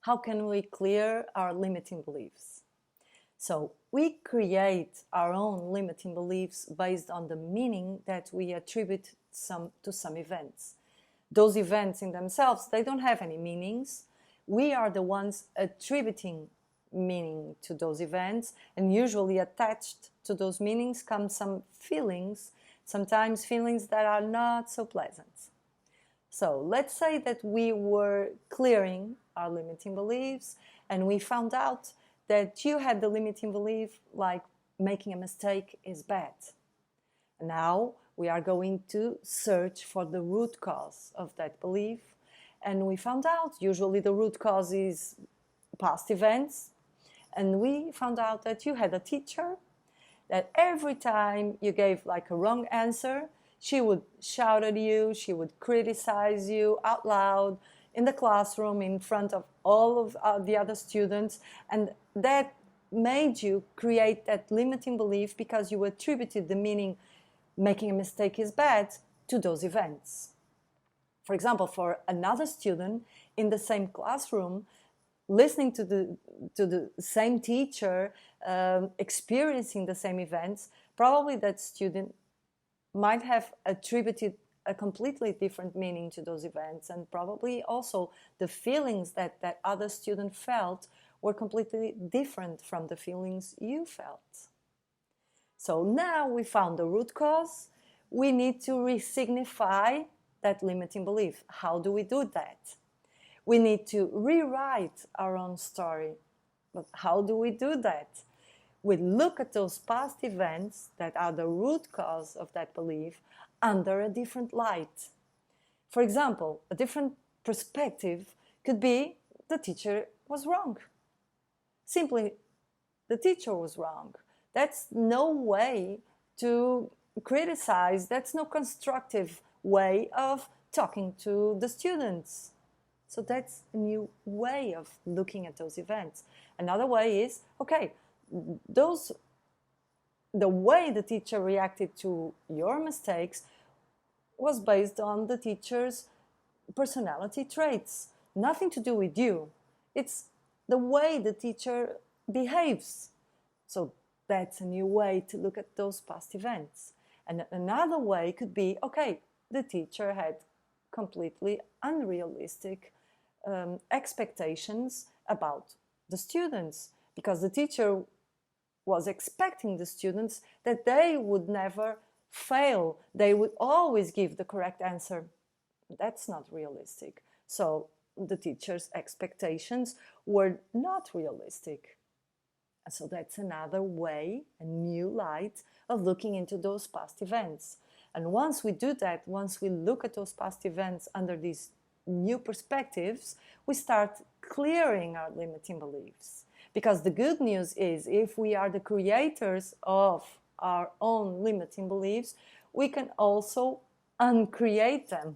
how can we clear our limiting beliefs? So we create our own limiting beliefs based on the meaning that we attribute to some events. Those events in themselves, they don't have any meanings. We are the ones attributing meaning to those events, and usually attached to those meanings come some feelings, sometimes feelings that are not so pleasant. So let's say that we were clearing our limiting beliefs and we found out that you had the limiting belief like making a mistake is bad. Now we are going to search for the root cause of that belief, and we found out usually the root cause is past events, and we found out that you had a teacher that every time you gave like a wrong answer, she would shout at you, she would criticize you out loud in the classroom in front of all of the other students, and that made you create that limiting belief because you attributed the meaning making a mistake is bad to those events. For example, for another student in the same classroom, listening to the same teacher, experiencing the same events, probably that student might have attributed a completely different meaning to those events, and probably also the feelings that that other student felt were completely different from the feelings you felt. So now we found the root cause. We need to re-signify that limiting belief. How do we do that? We need to rewrite our own story. But how do we do that? We look at those past events that are the root cause of that belief under a different light. For example, a different perspective could be the teacher was wrong. Simply, the teacher was wrong. That's no way to criticize. That's no constructive way of talking to the students. So that's a new way of looking at those events. Another way is, okay, the way the teacher reacted to your mistakes was based on the teacher's personality traits. Nothing to do with you. It's the way the teacher behaves. So that's a new way to look at those past events. And another way could be, okay, the teacher had completely unrealistic expectations about the students, because the teacher was expecting the students that they would never fail. They would always give the correct answer. That's not realistic. So the teacher's expectations were not realistic. So that's another way, a new light of looking into those past events. And once we do that, once we look at those past events under these new perspectives, we start clearing our limiting beliefs. Because the good news is, if we are the creators of our own limiting beliefs, we can also uncreate them.